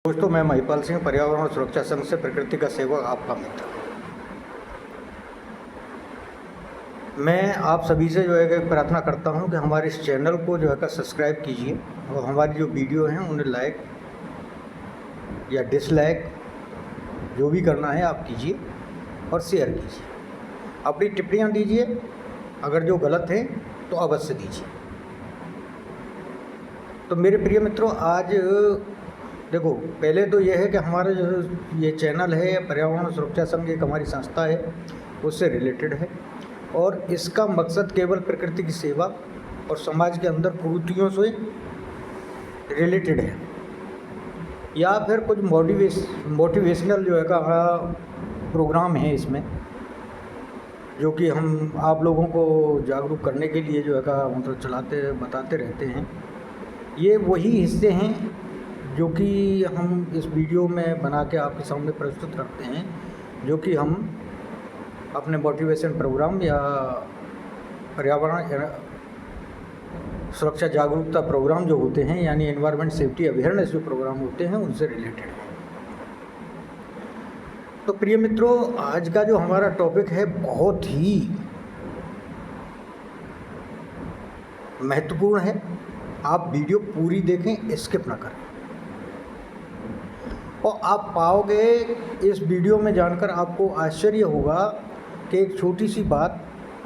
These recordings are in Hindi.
दोस्तों, मैं महिपाल सिंह, पर्यावरण सुरक्षा संघ से प्रकृति का सेवक, आपका मित्र। मैं आप सभी से जो है कि प्रार्थना करता हूं कि हमारे इस चैनल को जो है कि सब्सक्राइब कीजिए और हमारी जो वीडियो हैं उन्हें लाइक या डिसलाइक जो भी करना है आप कीजिए और शेयर कीजिए। अपनी टिप्पणियां दीजिए, अगर जो गलत है तो अवश्य दीजिए। तो मेरे प्रिय मित्रों, आज देखो, पहले तो ये है कि हमारा जो ये चैनल है पर्यावरण सुरक्षा संघ, एक हमारी संस्था है, उससे रिलेटेड है और इसका मकसद केवल प्रकृति की सेवा और समाज के अंदर कुरीतियों से रिलेटेड है, या फिर कुछ मोटिवेशनल जो है का प्रोग्राम है इसमें, जो कि हम आप लोगों को जागरूक करने के लिए जो है का मतलब बताते रहते हैं। ये वही हिस्से हैं जो कि हम इस वीडियो में बना के आपके सामने प्रस्तुत करते हैं, जो कि हम अपने मोटिवेशन प्रोग्राम या पर्यावरण सुरक्षा जागरूकता प्रोग्राम जो होते हैं, यानी एनवायरनमेंट सेफ्टी अवेयरनेस जो प्रोग्राम होते हैं, उनसे रिलेटेड है। तो प्रिय मित्रों, आज का जो हमारा टॉपिक है बहुत ही महत्वपूर्ण है। आप वीडियो पूरी देखें, स्किप ना करें, और आप पाओगे इस वीडियो में जानकर आपको आश्चर्य होगा कि एक छोटी सी बात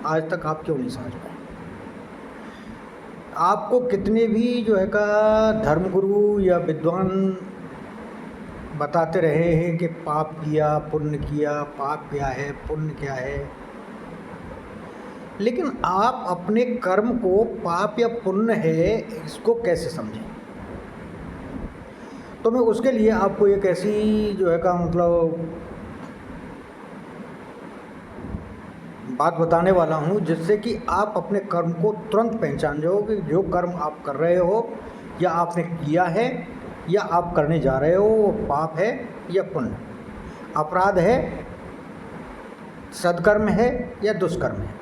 आज तक आप क्यों नहीं समझ पाए। आपको कितने भी जो है का धर्मगुरु या विद्वान बताते रहे हैं कि पाप किया, पुण्य किया, पाप क्या है, पुण्य क्या है, लेकिन आप अपने कर्म को पाप या पुण्य है इसको कैसे समझें। तो मैं उसके लिए आपको एक ऐसी जो है का मतलब बात बताने वाला हूँ, जिससे कि आप अपने कर्म को तुरंत पहचान जाओ कि जो कर्म आप कर रहे हो या आपने किया है या आप करने जा रहे हो, वो पाप है या पुण्य, अपराध है, सद्कर्म है या दुष्कर्म है।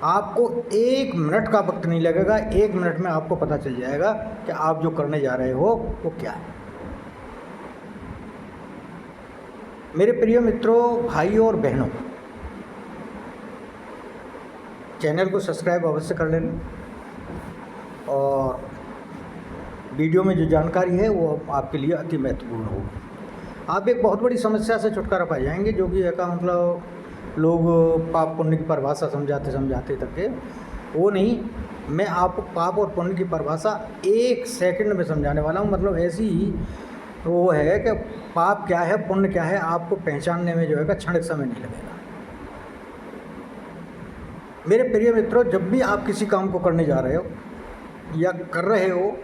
आपको 1 मिनट का वक्त नहीं लगेगा, 1 मिनट में आपको पता चल जाएगा कि आप जो करने जा रहे हो वो क्या है। मेरे प्रिय मित्रों, भाइयों और बहनों, चैनल को सब्सक्राइब अवश्य कर लेना और वीडियो में जो जानकारी है वो आपके लिए अति महत्वपूर्ण होगी। आप एक बहुत बड़ी समस्या से छुटकारा पा जाएंगे, जो कि का मतलब लोग पाप पुण्य की परिभाषा समझाते तक के वो नहीं। मैं आपको पाप और पुण्य की परिभाषा 1 सेकंड में समझाने वाला हूँ। मतलब ऐसी ही वो है कि पाप क्या है, पुण्य क्या है, आपको पहचानने में जो है का क्षण समय नहीं लगेगा। मेरे प्रिय मित्रों, जब भी आप किसी काम को करने जा रहे हो या कर रहे हो,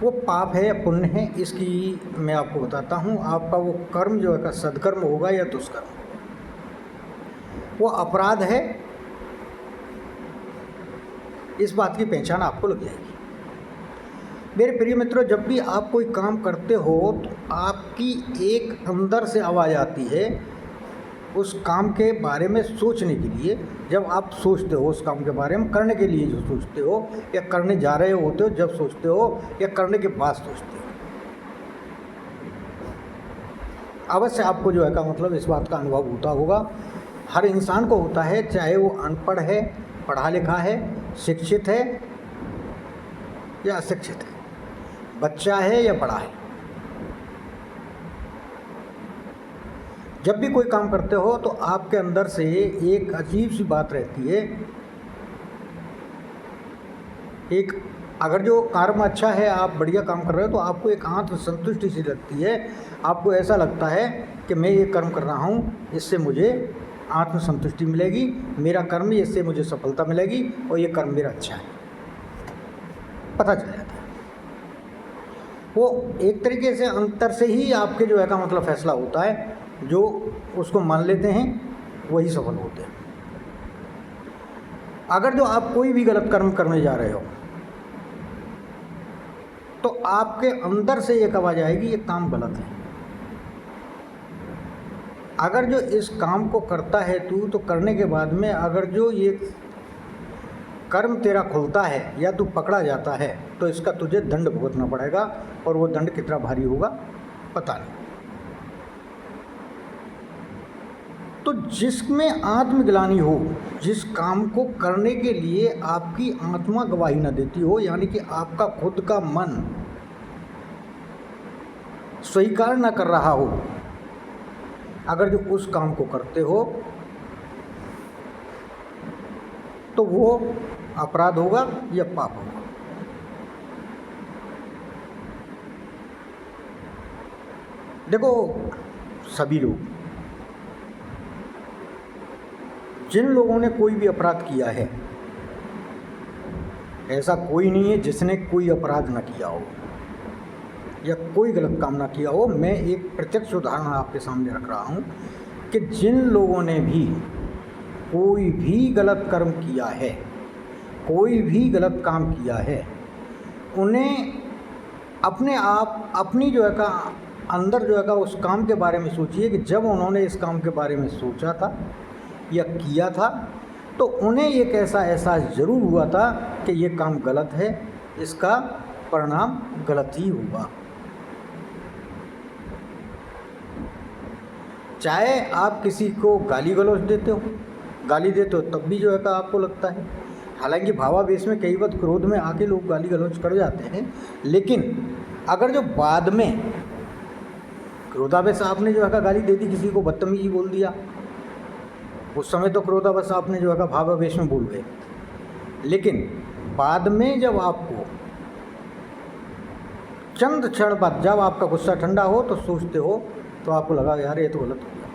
वो पाप है या पुण्य है, इसकी मैं आपको बताता हूँ। आपका वो कर्म जो है का सद्कर्म होगा या दुष्कर्म, वो अपराध है, इस बात की पहचान आपको लग जाएगी। मेरे प्रिय मित्रों, जब भी आप कोई काम करते हो तो आपकी एक अंदर से आवाज़ आती है उस काम के बारे में सोचने के लिए। जब आप सोचते हो उस काम के बारे में, करने के लिए जो सोचते हो या करने जा रहे होते हो, जब सोचते हो या करने के बाद सोचते हो, अवश्य आपको जो है का मतलब इस बात का अनुभव होता होगा। हर इंसान को होता है, चाहे वो अनपढ़ है, पढ़ा लिखा है, शिक्षित है या अशिक्षित है, बच्चा है या बड़ा है। जब भी कोई काम करते हो तो आपके अंदर से एक अजीब सी बात रहती है। एक अगर जो कर्म अच्छा है, आप बढ़िया काम कर रहे हो, तो आपको एक आत्मसंतुष्टि सी लगती है। आपको ऐसा लगता है कि मैं ये कर्म कर रहा हूँ, इससे मुझे आत्मसंतुष्टि मिलेगी, मेरा कर्म इससे मुझे सफलता मिलेगी और ये कर्म मेरा अच्छा है, पता चल जाता है। वो एक तरीके से अंतर से ही आपके जो है का मतलब फैसला होता है। जो उसको मान लेते हैं वही सफल होते हैं। अगर जो आप कोई भी गलत कर्म करने जा रहे हो तो आपके अंदर से एक आवाज़ आएगी, ये काम गलत है। अगर जो इस काम को करता है तू, तो करने के बाद में अगर जो ये कर्म तेरा खुलता है या तू पकड़ा जाता है तो इसका तुझे दंड भुगतना पड़ेगा, और वो दंड कितना भारी होगा पता नहीं। तो जिसमें आत्मग्लानि हो, जिस काम को करने के लिए आपकी आत्मा गवाही न देती हो, यानी कि आपका खुद का मन स्वीकार न कर रहा हो, अगर जो उस काम को करते हो तो वो अपराध होगा या पाप होगा। देखो, सभी लोग, जिन लोगों ने कोई भी अपराध किया है, ऐसा कोई नहीं है जिसने कोई अपराध न किया हो या कोई गलत काम ना किया हो। मैं एक प्रत्यक्ष उदाहरण आपके सामने रख रहा हूँ कि जिन लोगों ने भी कोई भी गलत कर्म किया है, कोई भी गलत काम किया है, उन्हें अपने आप अपनी जो है का अंदर जो है का उस काम के बारे में सोचिए कि जब उन्होंने इस काम के बारे में सोचा था या किया था तो उन्हें एक ऐसा एहसास ज़रूर हुआ था कि ये काम गलत है, इसका परिणाम गलत ही होगा। चाहे आप किसी को गाली गलौज देते हो, गाली देते हो तब भी जो है का आपको लगता है, हालांकि भावावेश में कई बार क्रोध में आके लोग गाली गलौज कर जाते हैं, लेकिन अगर जो बाद में क्रोधावेश आपने जो है का गाली दे दी, किसी को बदतमीजी बोल दिया, उस समय तो क्रोधावेश आपने जो है का भावावेश में बोल गए, लेकिन बाद में जब आपको चंद क्षण बाद जब आपका गुस्सा ठंडा हो तो सोचते हो तो आपको लगा यार ये तो गलत हो गया,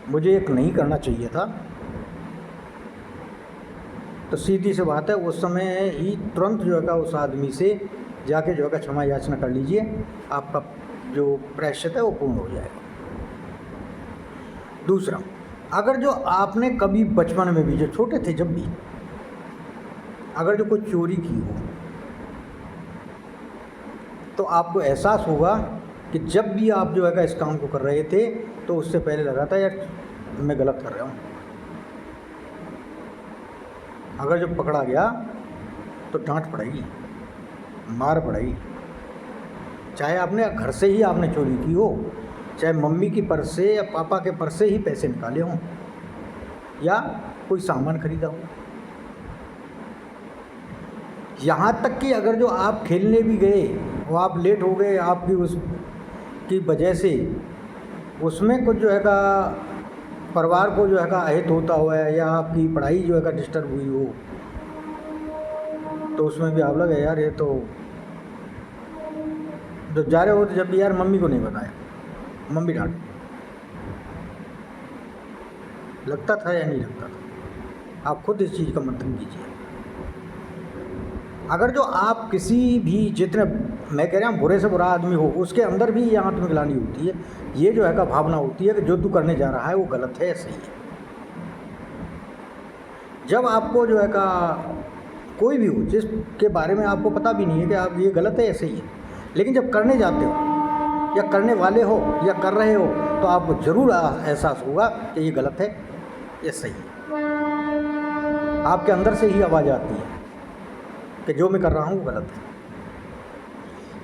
मुझे एक नहीं करना चाहिए था, तो सीधी सी बात है उस समय ही तुरंत जो है का उस आदमी से जाके जो है का क्षमा याचना कर लीजिए, आपका जो प्रायश्चित है वो पूर्ण हो जाएगा। दूसरा, अगर जो आपने कभी बचपन में भी, जो छोटे थे जब भी, अगर जो कोई चोरी की हो तो आपको एहसास होगा कि जब भी आप जो है इस काम को कर रहे थे तो उससे पहले लगा था यार मैं गलत कर रहा हूँ। अगर जो पकड़ा गया तो डांट पड़ेगी, मार पड़ेगी, चाहे आपने घर से ही आपने चोरी की हो, चाहे मम्मी की पर्स से या पापा के पर्स से ही पैसे निकाले हों या कोई सामान खरीदा हो। यहाँ तक कि अगर जो आप खेलने भी गए और आप लेट हो गए, आपकी उस की वजह से उसमें कुछ जो है का परिवार को जो है का अहित होता हुआ है या आपकी पढ़ाई जो है का डिस्टर्ब हुई हो, तो उसमें भी आप लगे यार ये तो जब जा रहे हो तो जब भी यार मम्मी को नहीं बताया, मम्मी डांट, लगता था या नहीं लगता था? आप खुद इस चीज़ का मंथन कीजिए। अगर जो आप किसी भी, जितने मैं कह रहा हूँ बुरे से बुरा आदमी हो, उसके अंदर भी ये आत्मग्लानि होती है, ये जो है का भावना होती है कि जो तू करने जा रहा है वो गलत है या सही है। जब आपको जो है का कोई भी हो जिसके बारे में आपको पता भी नहीं है कि आप ये गलत है या सही है, लेकिन जब करने जाते हो या करने वाले हो या कर रहे हो तो आपको ज़रूर एहसास होगा कि ये गलत है या सही है। आपके अंदर से ही आवाज़ आती है कि जो मैं कर रहा हूँ वो गलत है।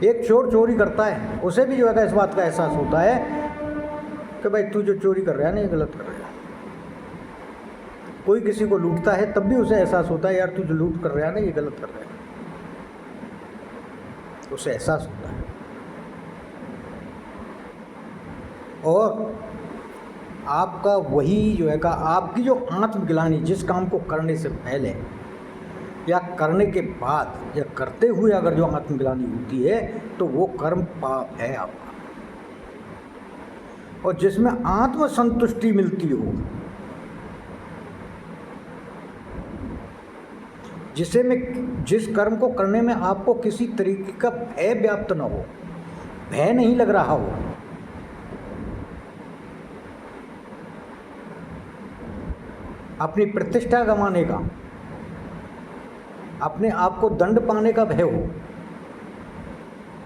एक चोर चोरी करता है, उसे भी जो है इस बात का एहसास होता है कि भाई तू जो चोरी कर रहा है ना ये गलत कर रहा है। कोई किसी को लूटता है तब भी उसे एहसास होता है यार तू जो लूट कर रहा है ना ये गलत कर रहा है, उसे एहसास होता है। और आपका वही जो है का आपकी जो आत्मग्लानि, जिस काम को करने से पहले या करने के बाद या करते हुए अगर जो आत्मग्लानि होती है तो वो कर्म पाप है आपका। और जिसमें आत्मसंतुष्टि मिलती हो, जिस कर्म को करने में आपको किसी तरीके का भय व्याप्त न हो, भय नहीं लग रहा हो, अपनी प्रतिष्ठा गंवाने का, अपने आप को दंड पाने का भय हो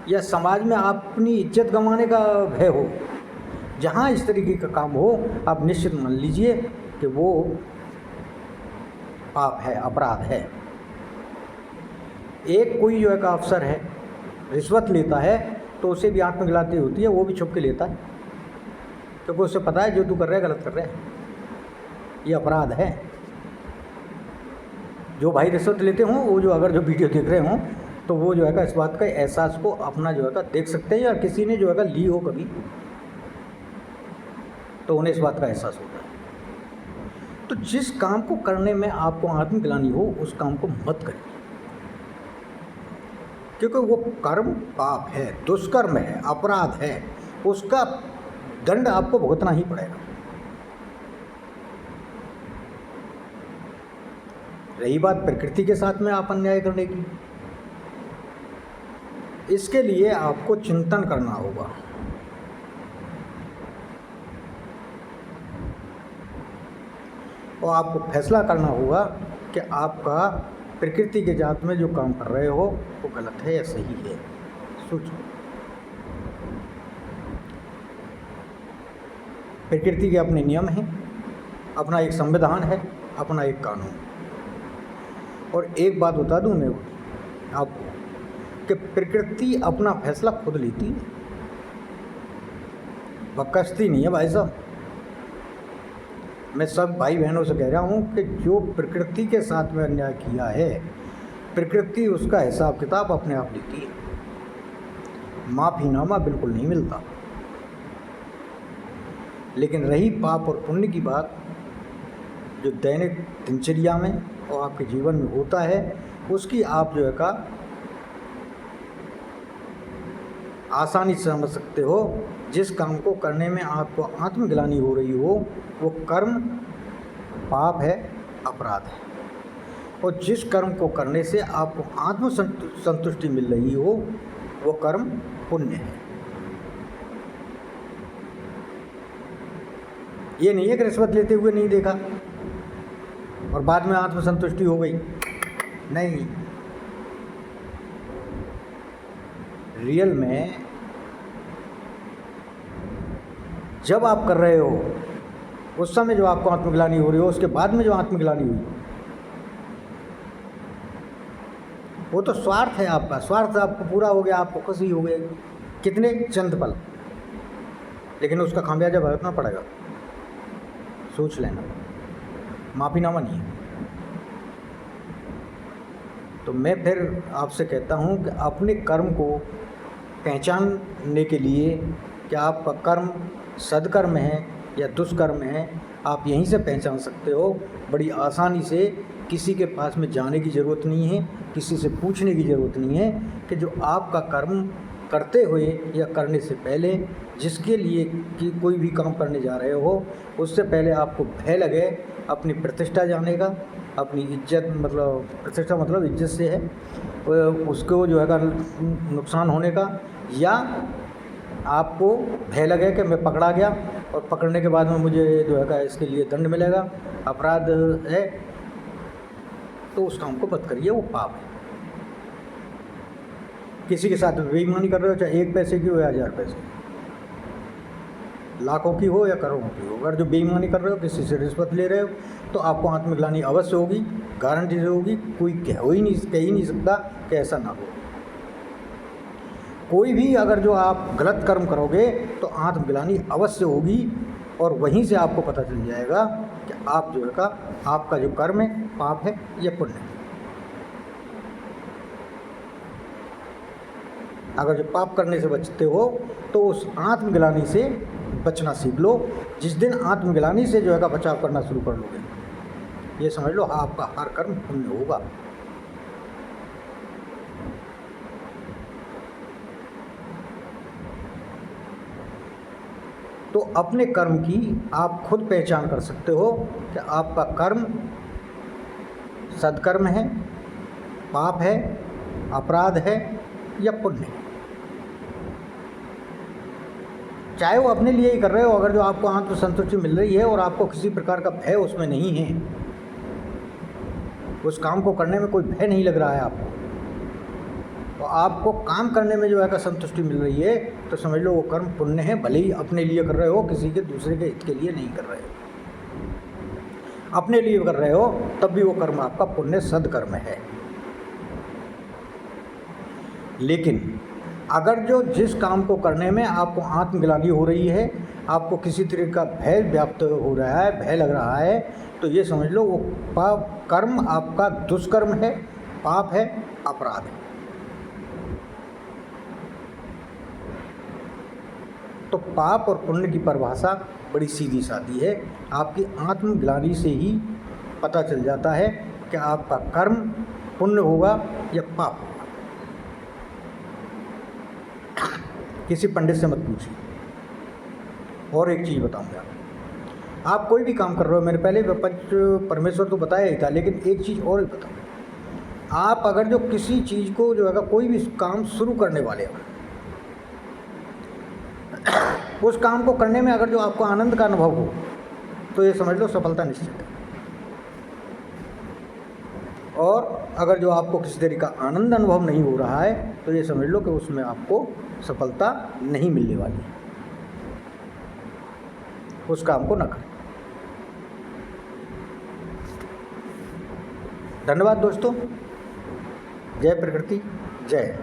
या समाज में अपनी इज्जत गंवाने का भय हो, जहाँ इस तरीके का काम हो आप निश्चित मान लीजिए कि वो पाप है, अपराध है। एक कोई जो है का अफसर है, रिश्वत लेता है तो उसे भी आत्मग्लानि होती है, वो भी छुप के लेता है, क्योंकि उसे पता है जो तू कर रहा है गलत कर रहा है, ये अपराध है। जो भाई रिश्वत लेते हों, वो जो अगर जो वीडियो देख रहे हों, तो वो जो है का इस बात का एहसास को अपना जो है का देख सकते हैं, या किसी ने जो है का ली हो कभी, तो उन्हें इस बात का एहसास होता है। तो जिस काम को करने में आपको आत्मग्लानि हो, उस काम को मत करिए, क्योंकि वो कर्म पाप है, दुष्कर्म है, अपराध है, उसका दंड आपको भुगतना ही पड़ेगा। रही बात प्रकृति के साथ में आप अन्याय करने की, इसके लिए आपको चिंतन करना होगा। और आपको फैसला करना होगा कि आपका प्रकृति के जात में जो काम कर रहे हो वो गलत है या सही है। सोचो, प्रकृति के अपने नियम हैं, अपना एक संविधान है, अपना एक कानून। और एक बात बता दूं मैं आपको कि प्रकृति अपना फैसला खुद लेती है, बकसती नहीं है भाई साहब। मैं सब भाई बहनों से कह रहा हूँ कि जो प्रकृति के साथ में अन्याय किया है, प्रकृति उसका हिसाब किताब अपने आप लेती है, माफ़ीनामा बिल्कुल नहीं मिलता। लेकिन रही पाप और पुण्य की बात, जो दैनिक दिनचर्या में और आपके जीवन में होता है, उसकी आप जो है का आसानी से समझ सकते हो। जिस काम को करने में आपको आत्मग्लानि हो रही हो, वो कर्म पाप है, अपराध है। और जिस कर्म को करने से आपको आत्म संतुष्टि मिल रही हो, वो कर्म पुण्य है। ये नहीं है कि रिश्वत लेते हुए नहीं देखा और बाद में आत्मसंतुष्टि हो गई, नहीं। रियल में जब आप कर रहे हो, उस समय जो आपको आत्मग्लानि हो रही हो, उसके बाद में जो आत्मग्लानि हुई, वो तो स्वार्थ है आपका। स्वार्थ आपको पूरा हो गया, आपको खुशी हो गई, कितने चंद पल, लेकिन उसका खामियाजा भुगतना पड़ेगा। सोच लेना, माफ़ीनामा नहीं है। तो मैं फिर आपसे कहता हूँ कि अपने कर्म को पहचानने के लिए कि आपका कर्म सद्कर्म है या दुष्कर्म है, आप यहीं से पहचान सकते हो बड़ी आसानी से। किसी के पास में जाने की ज़रूरत नहीं है, किसी से पूछने की ज़रूरत नहीं है कि जो आपका कर्म करते हुए या करने से पहले, जिसके लिए कि कोई भी काम करने जा रहे हो, उससे पहले आपको भय लगे अपनी प्रतिष्ठा जाने का, अपनी इज्जत, मतलब प्रतिष्ठा मतलब इज्जत से है, उसको जो है नुकसान होने का, या आपको भय लगे कि मैं पकड़ा गया और पकड़ने के बाद में मुझे जो है इसके लिए दंड मिलेगा, अपराध है, तो उस काम को मत करिए, वो पाप है। किसी के साथ बेईमानी कर रहे हो, चाहे 1 पैसे की हो या 1000 पैसे, लाखों की हो या करोड़ों की हो, अगर जो बेईमानी कर रहे हो, किसी से रिश्वत ले रहे हो, तो आपको आत्मग्लानि अवश्य होगी, गारंटी से होगी। कोई कह ही नहीं सकता कि ऐसा ना हो। कोई भी अगर जो आप गलत कर्म करोगे तो आत्मग्लानि अवश्य होगी, और वहीं से आपको पता चल जाएगा कि आप जो है का आपका जो कर्म है पाप है या पुण्य है। अगर जो पाप करने से बचते हो तो उस आत्मग्लानि से बचना सीख लो। जिस दिन आत्मग्लानि से जो है का बचाव करना शुरू कर लोगे, ये समझ लो आपका हर कर्म पुण्य होगा। तो अपने कर्म की आप खुद पहचान कर सकते हो कि आपका कर्म सद्कर्म है, पाप है, अपराध है या पुण्य है। चाहे वो अपने लिए ही कर रहे हो, अगर जो आपको आत्मसंतुष्टि मिल रही है और आपको किसी प्रकार का भय उसमें नहीं है, उस काम को करने में कोई भय नहीं लग रहा है आपको, तो आपको काम करने में जो है का संतुष्टि मिल रही है, तो समझ लो वो कर्म पुण्य है। भले ही अपने लिए कर रहे हो, किसी के दूसरे के हित के लिए नहीं कर रहे हो। अपने लिए कर रहे हो तब भी वो कर्म आपका पुण्य सदकर्म है। लेकिन अगर जो जिस काम को करने में आपको आत्मग्लानि हो रही है, आपको किसी तरह का भय व्याप्त हो रहा है, भय लग रहा है, तो ये समझ लो वो पाप कर्म आपका दुष्कर्म है, पाप है, अपराध है। तो पाप और पुण्य की परिभाषा बड़ी सीधी सादी है। आपकी आत्मग्लानि से ही पता चल जाता है कि आपका कर्म पुण्य होगा या पाप होगा। किसी पंडित से मत पूछिए। और एक चीज़ बताऊंगा, आप कोई भी काम कर रहे हो, मैंने पहले पंच परमेश्वर तो बताया ही था, लेकिन एक चीज़ और भी बताऊँ। आप अगर जो किसी चीज़ को जो है कोई भी काम शुरू करने वाले हो, उस काम को करने में अगर जो आपको आनंद का अनुभव हो तो ये समझ लो सफलता निश्चित है। और अगर जो आपको किसी तरह का आनंद अनुभव नहीं हो रहा है तो ये समझ लो कि उसमें आपको सफलता नहीं मिलने वाली है। उस काम को न करें। धन्यवाद दोस्तों। जय प्रकृति, जय।